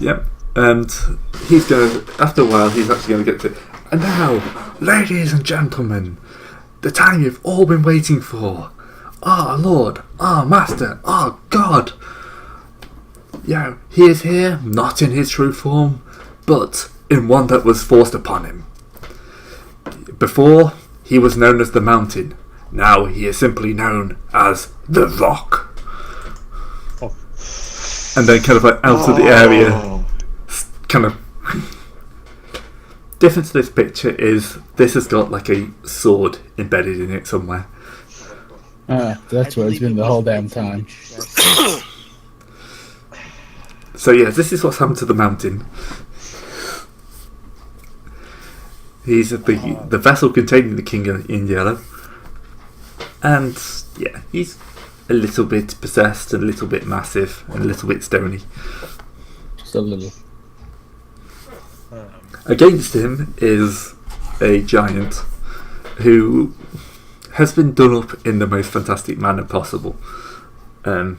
Yep. And he's going to, after a while, he's actually going to get to, and now, ladies and gentlemen, the time you've all been waiting for. Our Lord, our Master, our God. Yeah, he is here, not in his true form, but in one that was forced upon him. Before, he was known as the Mountain. Now he is simply known as the Rock. Oh. And then kind of like out of the area, kind of... Different to this picture is this has got like a sword embedded in it somewhere. That's where it's been the whole damn time. So yeah, this is what's happened to the Mountain. He's the vessel containing the king in yellow. And yeah, he's a little bit possessed, and a little bit massive, and a little bit stony. Just a little. Against him is a giant who has been done up in the most fantastic manner possible. But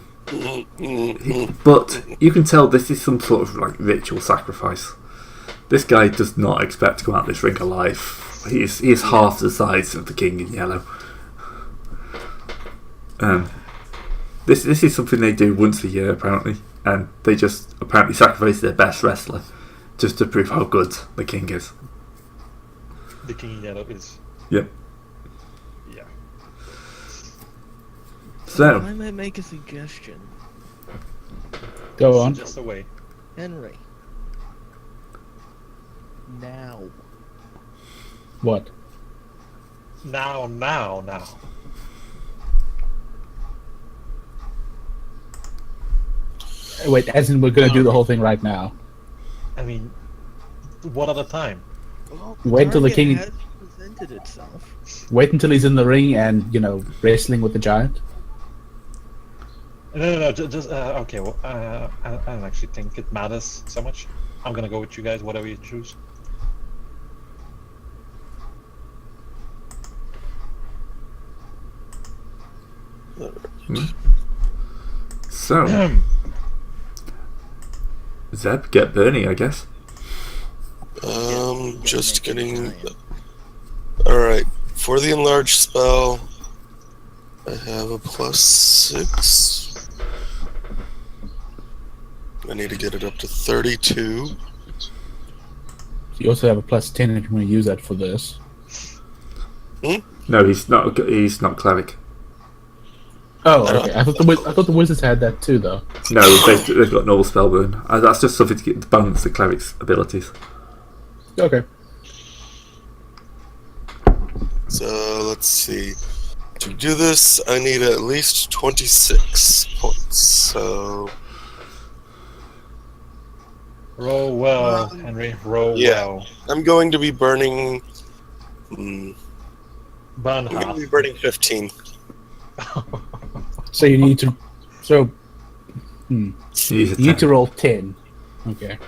you can tell this is some sort of like ritual sacrifice. This guy does not expect to come out this ring alive. He is half the size of the king in yellow. This is something they do once a year apparently, and they just apparently sacrifice their best wrestler just to prove how good the king is. The king in yellow is. Yep. Yeah. So I might make a suggestion. Go on. Just away. Henry. Now. What? Now. Wait, as in we're gonna do the whole thing right now. I mean, what other time? Well, Wait till the target king- has presented itself. Wait until he's in the ring and, wrestling with the giant. No. Just okay. Well, I don't actually think it matters so much. I'm gonna go with you guys, whatever you choose. So Zeb, get Bernie, I guess. Just getting... Alright, for the enlarged spell, I have a +6. I need to get it up to 32. You also have a +10 if you want to use that for this. No, he's not. He's not cleric. Oh, okay. I thought the wizards had that too, though. No, they've got normal spell burn. That's just something to balance the cleric's abilities. Okay. So, let's see. To do this, I need at least 26 points. So... Roll well, Henry. Roll Yeah. well. I'm going to be burning... Burn I'm going half. to be burning 15. So you need to. So. You You need to roll 10. Okay.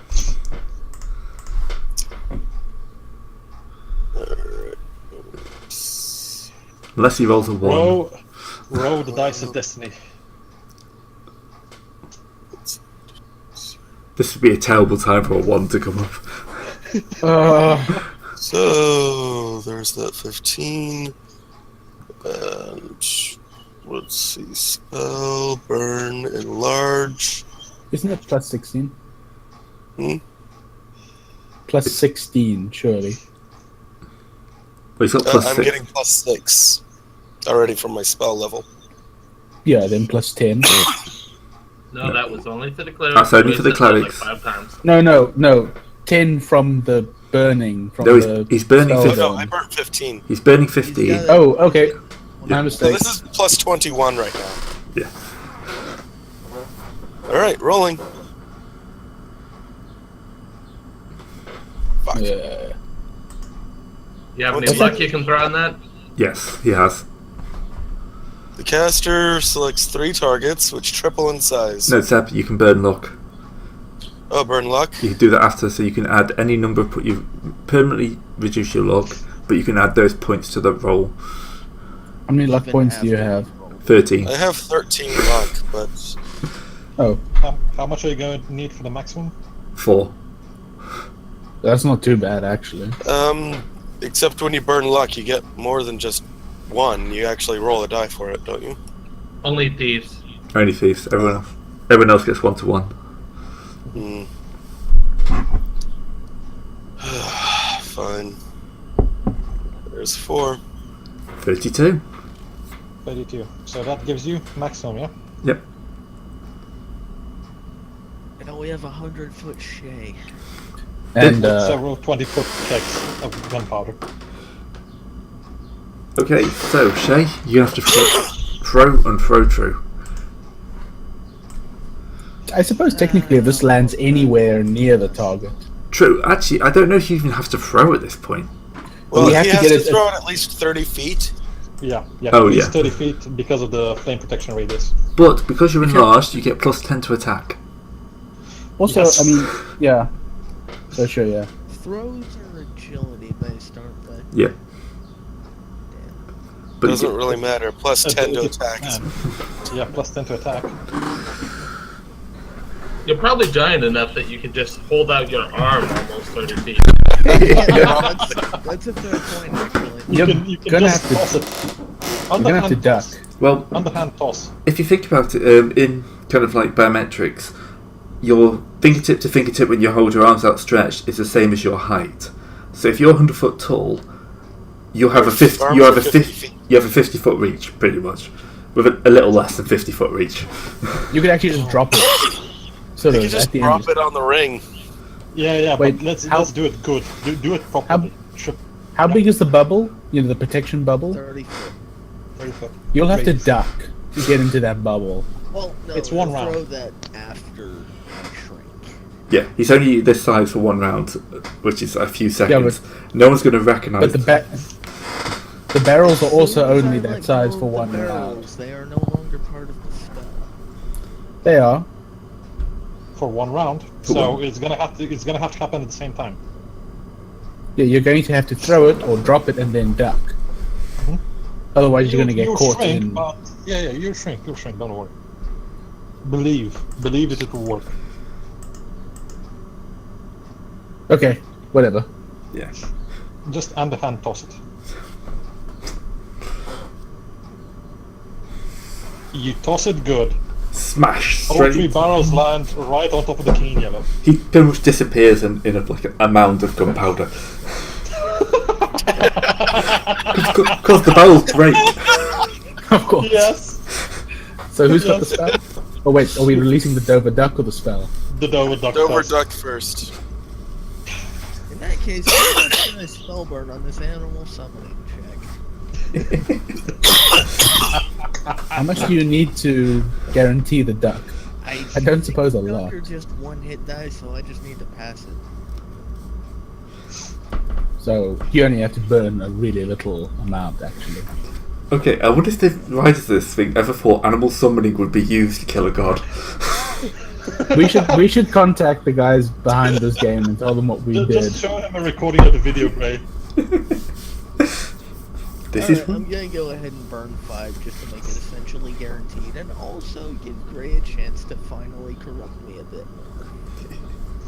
Unless he rolls a 1. Roll the dice of destiny. This would be a terrible time for a 1 to come up. So, there's that 15. And let's see. Spell, burn, enlarge. Isn't it +16? +16, surely. Well, he's got plus I'm 6. getting +6 already from my spell level. Yeah, then +10. No, that was only for the clerics. That's only for the Wasted that clerics. Like 5 times. No. 10 from the burning. From No, the he's burning spell 15. No, zone. I burnt 15. He's burning 15. He's got- Oh, okay. My So mistake. this is +21 right now. Yeah. Alright, rolling. Fuck. Yeah. You have any What's luck that? you can throw on that? Yes, he has. The caster selects 3 targets, which triple in size. No, Zeb, you can burn luck. Oh, burn luck. You can do that after, so you can add any number. You permanently reduce your luck, but you can add those points to the roll. How many luck Even points do you after have? roll. 13. I have 13 luck, but Oh, How much are you going to need for the maximum? 4. That's not too bad, actually. Except when you burn luck, you get more than just 1. You actually roll a die for it, don't you? Only thieves. Only thieves. Everyone else gets 1 to 1. Fine. There's 4. 32. 32. So that gives you maximum, yeah? Yep. And we have 100-foot Shay. And Several 20-foot kegs of gunpowder. Okay, so Shay, you have to throw and throw true. I suppose technically if this lands anywhere near the target. True. Actually, I don't know if you even have to throw at this point. Well, we he have to has get to it- throw it at least 30 feet. Yeah, Oh, at least yeah. 30 feet because of the flame protection radius. But because you're enlarged, you get plus 10 to attack. Also, Yes. I mean, yeah. So sure, yeah. Throws are agility based, aren't they? Yeah. But you Doesn't get- really matter. Plus 10 to Ability attack. 10. Yeah, plus 10 to attack. You're probably giant enough that you can just hold out your arm almost 30 feet. That's a fair point, actually. You're You can gonna just have to. toss it. You're gonna have to duck. Well, Underhand toss. if you think about it, in kind of like biometrics, your fingertip to fingertip when you hold your arms outstretched is the same as your height. So if you're 100 foot tall, you have a 50. Arms You have are a 50 50. feet. You have a 50-foot reach, pretty much, with a little less than 50-foot reach. You could actually just drop it. Sort You of can just at the drop end. it on the ring. Yeah, Wait, but let's how- do it good. Do it properly. How big is the bubble? You know, the protection bubble? 30 foot. 30 foot. You'll have to Radius. duck to get into that bubble. Well, no, It's one throw round. that after I shrink. Yeah, he's only this size for 1 round, which is a few seconds. but- No one's going to recognise. But the barrels are also As soon as only I that let size go for of the 1 round. barrels, they are no longer part of the spell. They are. For 1 round. So it's gonna have to happen at the same time. Yeah, you're going to have to throw it or drop it and then duck. Mhm. Otherwise, you're going to get You'll caught shrink, in. But yeah, you'll shrink. Don't worry. Believe that it will work. Okay, whatever. Yeah. Just underhand toss it. You toss it good. Smash All 3 straight. barrels land right on top of the king yellow. He pretty much disappears in a mound of gunpowder. Because the barrel's great. Of course. Yes, So who's got the Yes. spell? Oh wait, are we releasing the Dover Duck or the spell? the Dover duck. Dover first. duck first. In that case, I'm going to spell burn on this animal summoning check. How much do you need to guarantee the duck? I don't suppose a lot. Duck are just 1 hit dice, so I just need to pass it. So you only have to burn a really little amount, actually. Okay, I wonder if the writers of this thing ever thought animal summoning would be used to kill a god. We should contact the guys behind this game and tell them what we did. Just show him a recording of the video, Gray. This Alright, is I'm going to go ahead and burn 5 just to make it essentially guaranteed, and also give Gray a chance to finally corrupt me a bit more.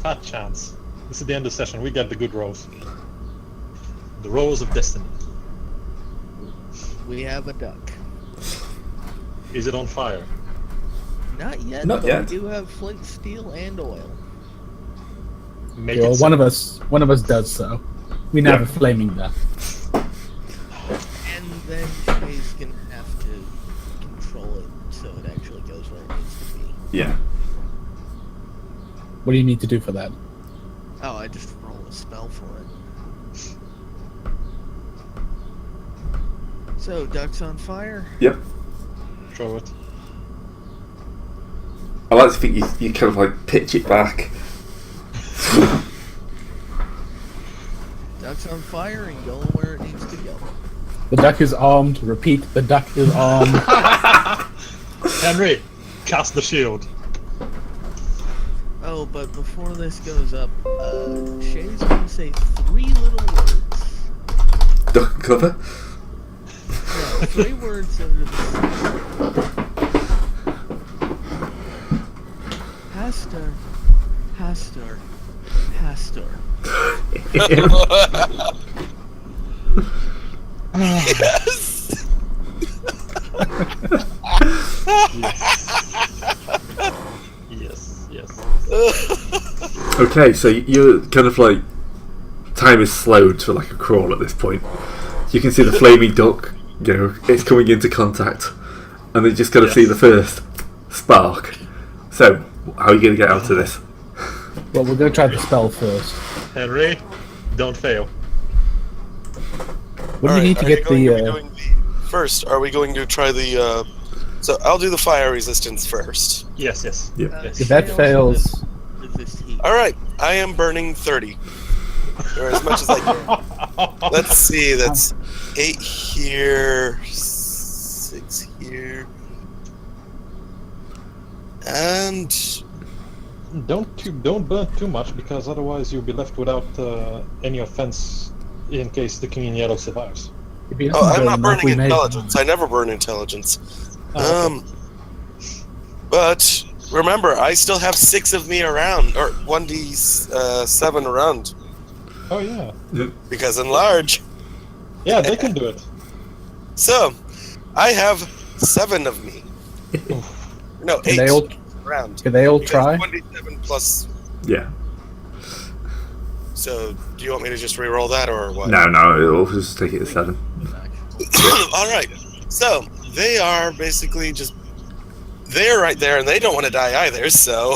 Fat chance. This is the end of the session. We got the good rolls. The rolls of destiny. We have a duck. Is it on fire? Not yet, Not but yet. we do have flint, steel, and oil. Make Yeah, well, it one so. of us does so. We now have a flaming duck. And then Shay's gonna have to control it so it actually goes where it needs to be. yeah. What do you need to do for that? Oh, I just roll a spell for it. So, duck's on fire? Yep. Show it. I like to think you kind of like pitch it back. Duck's on fire and going where it needs to go. The duck is armed. Repeat, the duck is armed. Henry, cast the shield. Oh, but before this goes up, Shay's gonna say 3 little words. Duck and cover. No, 3 words over the Hastur, Hastur, pastor. Yes. Yes. Okay, so you're kind of like, time is slowed to like a crawl at this point. You can see the flaming duck, it's coming into contact, and they just gotta see the first spark. So, how are you gonna get out of this? Well, we're going to try the spell first. Henry, don't fail. What do we need to get First, are we going to try the? So I'll do the fire resistance first. Yes, yes. Yeah. Yes. If that fails, Resist heat. All right, I am burning 30, or as much as I can. Let's see, that's 8 here, 6 here, and Don't burn too much, because otherwise you'll be left without any offense in case the king in yellow survives. if he oh, doesn't I'm burn not enough, burning we may- intelligence. I never burn intelligence. Okay. But remember, I still have 6 of me around, or 1d7 around, Oh yeah. because enlarge. Yeah, they can do it. So, I have 7 of me. No, 8 Can they all, around. can they all Because try? 1d7 plus. Yeah. So, do you want me to just re-roll that, or what? No, it'll just take it to 7. Alright, so, they are basically just. They're right there, and they don't want to die either, so.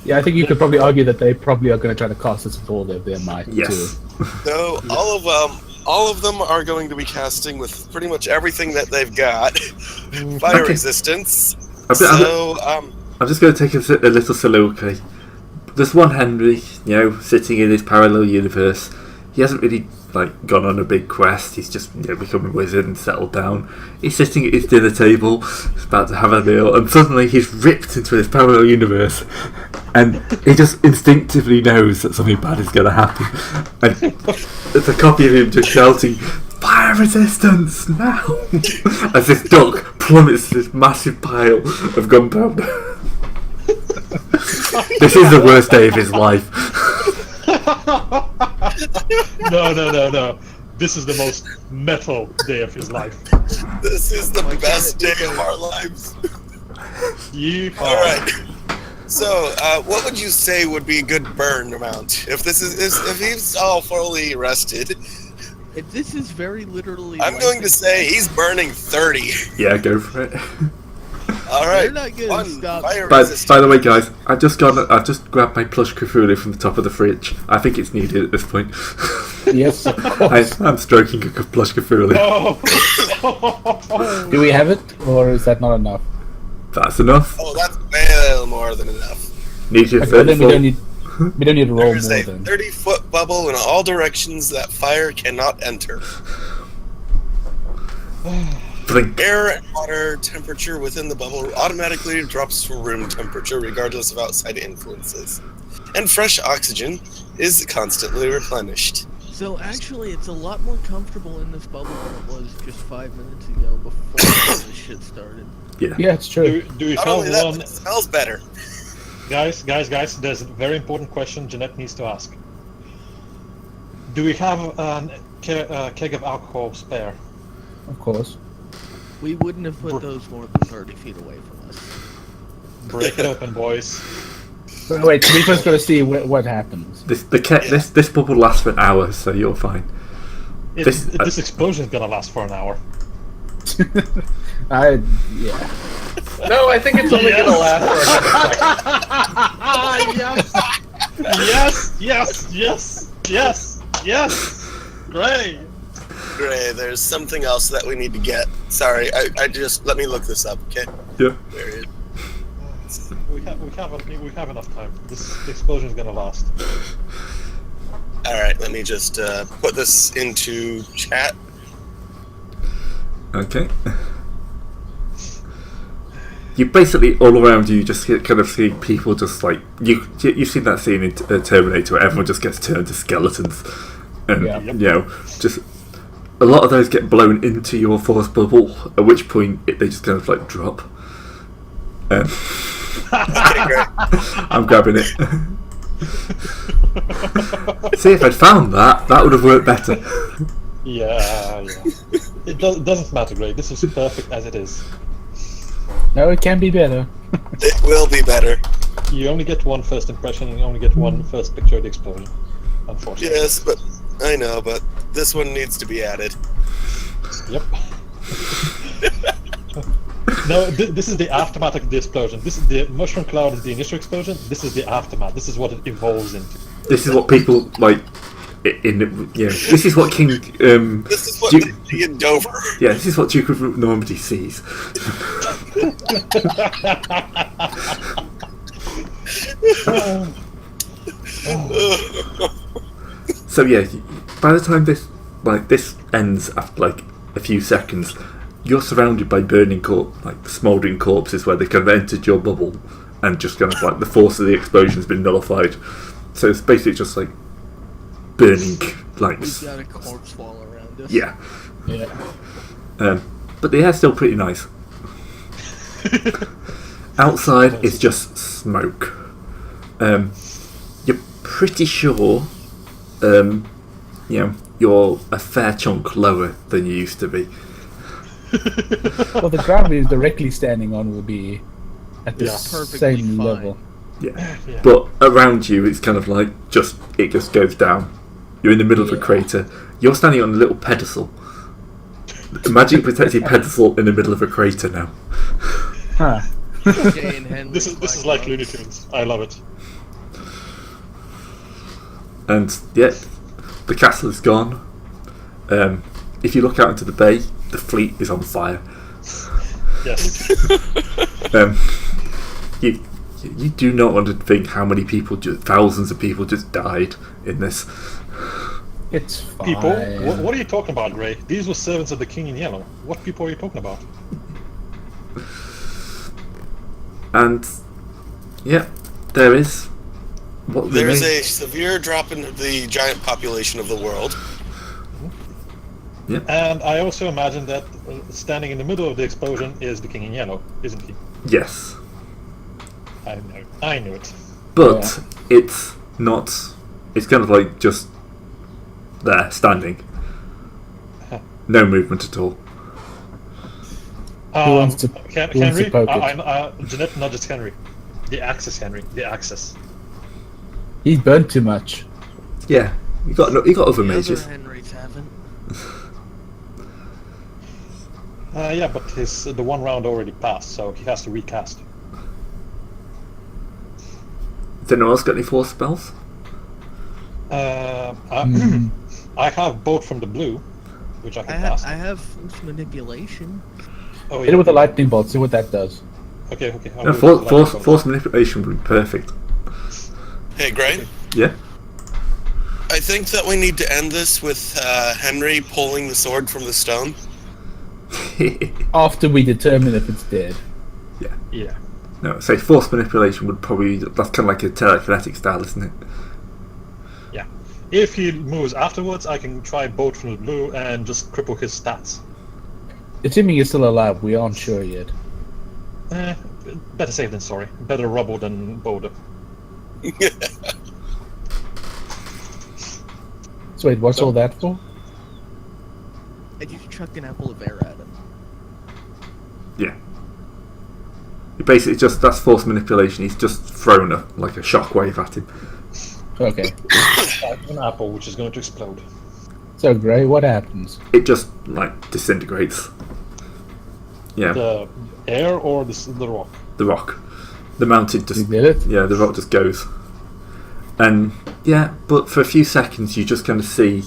Yeah, I think you could probably argue that they probably are going to try to cast us with all of their might, Yes. too. So, all of them are going to be casting with pretty much everything that they've got. Fire Okay. resistance. I'm So, just going to take a little soliloquy. There's one Henry, sitting in his parallel universe. He hasn't really gone on a big quest. He's just become a wizard and settled down. He's sitting at his dinner table, he's about to have a meal, and suddenly he's ripped into his parallel universe, and he just instinctively knows that something bad is going to happen. And there's a copy of him just shouting, "Fire resistance now!" as this duck plummets this massive pile of gunpowder. This is the worst day of his life. No. This is the most metal day of his life. this is the best day of our lives. Alright. So, what would you say would be a good burn amount? If he's all fully rested, If this is very literally. I'm going to say he's burning 30. Yeah, go for it. Alright. They're not gonna 1 stop. fire By resistance. the way, guys, I've just grabbed my plush Cthulhu from the top of the fridge. I think it's needed at this point. Yes, of course. I'm stroking a plush Cthulhu. Oh. Do we have it, or is that not enough? That's enough. Oh, that's well more than enough. Need your Okay, well, then 34. we don't need to roll There's more a then. 30-foot bubble in all directions that fire cannot enter. Blink. Air and water temperature within the bubble automatically drops to room temperature regardless of outside influences. And fresh oxygen is constantly replenished. So actually, it's a lot more comfortable in this bubble than it was just 5 minutes ago before this shit started. Yeah. Yeah, it's true. Do we Not have only that, one? but it smells better. Guys, there's a very important question Jeanette needs to ask. Do we have a keg of alcohol spare? Of course. We wouldn't have put those more than 30 feet away from us. Break it open, boys. But wait, we first got to see what happens. This bubble lasts for an hour, so you're fine. This explosion is gonna last for an hour. Yeah. No, I think it's only gonna last for a couple seconds. Yes. Great. Gray, there's something else that we need to get. Sorry, I just let me look this up, okay? Yeah. There it is. We have enough time. This explosion is gonna last. Alright, let me just put this into chat. Okay. You basically all around you just kind of see people just you've seen that scene in Terminator where everyone just gets turned to skeletons, and Yeah. just a lot of those get blown into your force bubble. At which point they just kind of drop. Okay, great. I'm grabbing it. See, if I'd found that, that would have worked better. Yeah. It doesn't matter, Gray. This is perfect as it is. No, it can be better. It will be better. You only get one first impression, and you only get one first picture of the explosion. Unfortunately. Yes, but I know, but this one needs to be added. Yep. No, this is the aftermath of the explosion. This is the mushroom cloud is the initial explosion. This is the aftermath. This is what it evolves into. This is what people like. This is what King. This is what Duke in Dover. Yeah, this is what Duke of Normandy sees. So yeah, by the time this ends after like a few seconds, you're surrounded by burning smouldering corpses where they kind of entered your bubble, and just kind of like the force of the explosion has been nullified. So it's basically just like burning like. We've got a corpse wall around us. Yeah. Yeah. But the air's still pretty nice. Outside is just smoke. You're pretty sure, you're a fair chunk lower than you used to be. Well, the ground we're directly standing on will be at the Perfectly same fine. level. Yeah. But around you, it's kind of like it just goes down. You're in the middle of a crater. You're standing on a little pedestal. A magic protected pedestal in the middle of a crater now. Huh. Jay and Henry This is like Looney Tunes. I love it. And yeah, the castle is gone. If you look out into the bay, the fleet is on fire. Yes. You do not want to think how many people, thousands of people, just died in this. It's fine. People? What are you talking about, Gray? These were servants of the King in Yellow. What people are you talking about? And yeah, there is. What There's remains. a severe drop in the giant population of the world. And I also imagine that standing in the middle of the explosion is the King in Yellow, isn't he? Yes, I knew it. but it's not. It's kind of like just there, standing. No movement at all. Who wants to Henry? poke it? Jeanette nudges Henry. The axis, Henry. The axis. He's burnt too much. Yeah, you got other The mages. other Henrys haven't. Yeah, but the one round already passed, so he has to recast. Has anyone else got any force spells? I have both from the blue, which I can cast. I have force manipulation. Oh, Hit it with a lightning bolt. See what that does. Okay. I'll No, do it with the lightning bolt. force manipulation would be perfect. Hey, Gray, Yeah. I think that we need to end this with Henry pulling the sword from the stone. After we determine if it's dead. Yeah. No, say force manipulation would probably. That's kind of like a telekinetic style, isn't it? Yeah. If he moves afterwards, I can try both from the blue and just cripple his stats. Assuming he's still alive, we aren't sure yet. Better safe than sorry. Better rubble than boulder. So wait, what's all that for? I just chucked an apple of air at him. Yeah. Basically, that's force manipulation. He's just thrown like a shockwave at him. Okay. An apple, which is going to explode. So, Gray, what happens? It just like disintegrates. Yeah, The air or the rock? the rock, the mountain You just. did it? Yeah, the rock just goes. And yeah, but for a few seconds, you just kind of see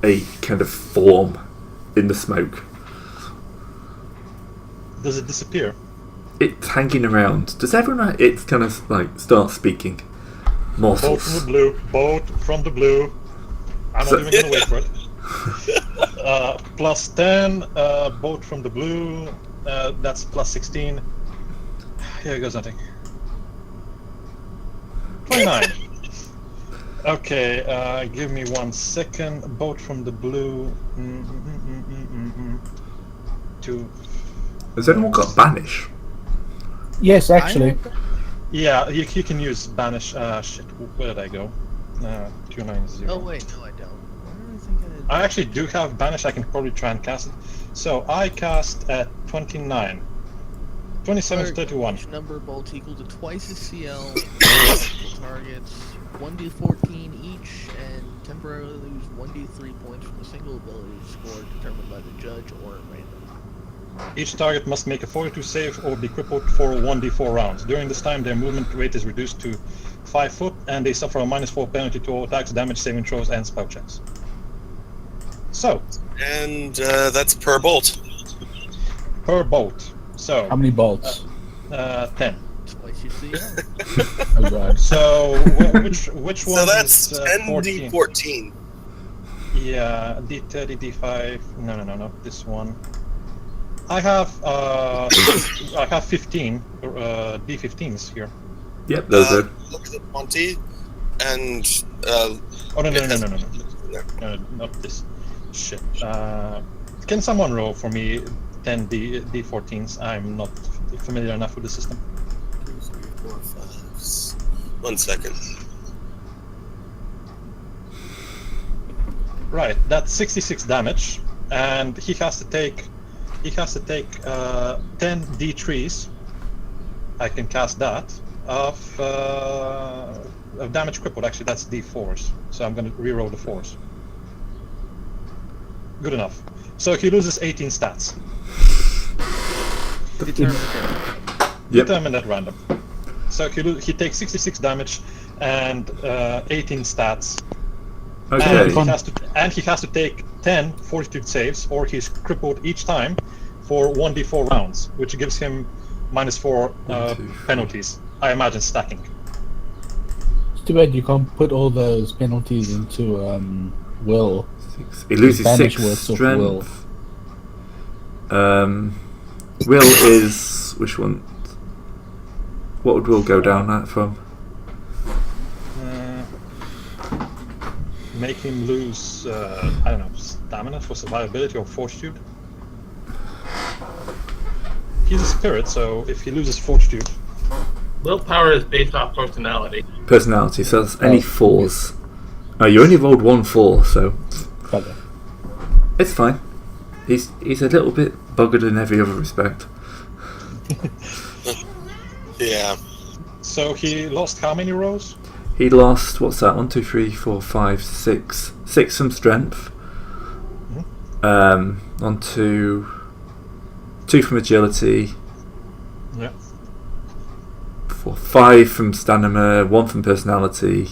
a kind of form in the smoke. Does it disappear? It's hanging around. Does everyone? It's kind of like start speaking. Boat from Morsels. the blue. Boat from the blue. I'm not So- even gonna wait for it. Plus 10. Boat from the blue. That's plus 16. Here goes nothing. 29. Okay. Give me 1 second. Boat from the blue. Two. Has anyone got banish? Yes, actually. Yeah, you can use banish. Shit, where did I go? 290. Oh wait, no, I don't. Why do I think I actually do have banish. I can probably try and cast it. So I cast at 29. 27 is 31. Each number bolt equal to twice its CL. Multiple targets, 1d14 each, and temporarily lose 1d3 points from a single ability score determined by the judge or at random. Each target must make a 42 save or be crippled for 1d4 rounds. During this time, their movement rate is reduced to 5 foot, and they suffer a -4 penalty to all attacks, damage, saving throws, and spell checks. So, And that's per bolt. per bolt. So, How many bolts? 10. Twice your CL. Oh god. So, which one So that's is 10d14. Yeah, D30, D5. No, this one. I have 15 D15s here. Yep, those are. Look at the 20, and Oh no, No. not this. Shit. Can someone roll for me 10 D14s? I'm not familiar enough with the system. 2, 3, 4, 5, 6. 1 second. Right, that's 66 damage, and he has to take 10 D3s. I can cast that of damage crippled. Actually, that's D4s. So I'm going to reroll the 4s. Good enough. So he loses 18 stats. Yep. Determined at random. So he takes 66 damage and 18 stats. Okay. And he has to take 10 fortitude saves, or he's crippled each time for 1d4 rounds, which gives him -4 penalties. I imagine stacking. It's too bad you can't put all those penalties into will. He loses Banish 6 works off will. strength. Will is which one? What would will go down at from? Make him lose, I don't know, stamina for survivability or fortitude. He's a spirit, so if he loses fortitude, Willpower is based off personality. Personality, so that's any 4s. Oh, you only rolled 1 4, so Okay. it's fine. He's a little bit buggered in every other respect. Yeah. so he lost how many rows? He lost, what's that? 1, 2, 3, 4, 5, 6. 6 from strength. On to 2 from agility. Yeah. 5 from stamina, 1 from personality.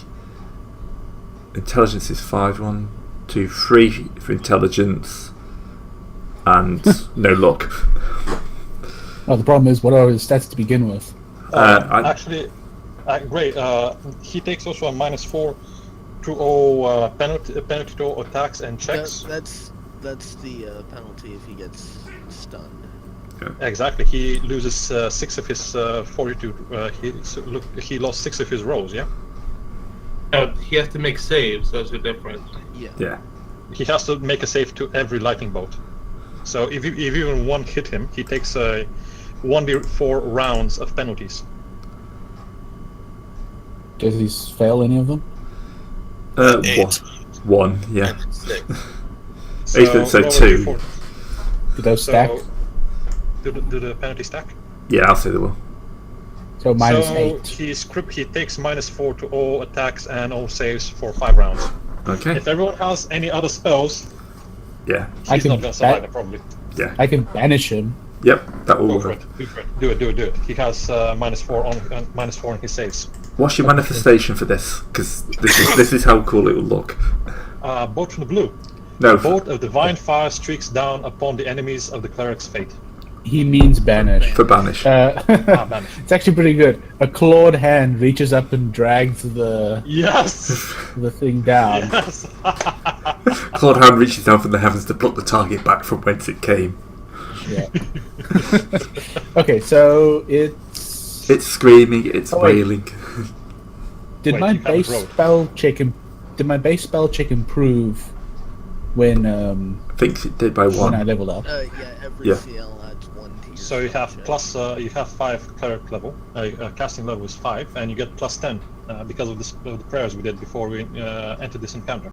Intelligence is 5. 1, 2, 3 for intelligence. And no luck. Oh, the problem is, what are his stats to begin with? Actually, great. He takes also a -4 to all penalty to all attacks and checks. That's the penalty if he gets stunned. Exactly. He loses 6 of his fortitude. He lost 6 of his rolls. Yeah. He has to make saves, so it's a difference. Yeah. He has to make a save to every lightning bolt. So if even one hit him, he takes 1d4 rounds of penalties. Does he fail any of them? 8. 1, yeah. 6. So 2. roll a d4. Do those So, stack? do the penalty stack? Yeah, I'll say they will. So -8. He takes -4 to all attacks and all saves for 5 rounds. Okay. If everyone has any other spells, Yeah. I he's can not gonna survive it probably. Yeah. I can banish him. Yep, that will Go for work. it. Do it. He has -4 on his saves. What's your manifestation for this? Because this is how cool it will look. Bolt from the blue. No, Bolt of divine fire streaks down upon the enemies of the cleric's fate. He means banish. for banish. Banish. It's actually pretty good. A clawed hand reaches up and drags the Yes. thing down. Yes. Claude Hand reaches down from the heavens to pluck the target back from whence it came. Yeah. Okay, so it's It's screaming, it's Oh, wait. wailing. did Wait, my you haven't base rolled. spell check did my base spell check improve when I think it did by I 1. leveled up? Yeah, every Yeah. CL adds 1 to your So you have you have 5 cleric level, casting level is 5, and you get +10 because of the prayers we did before we entered this encounter.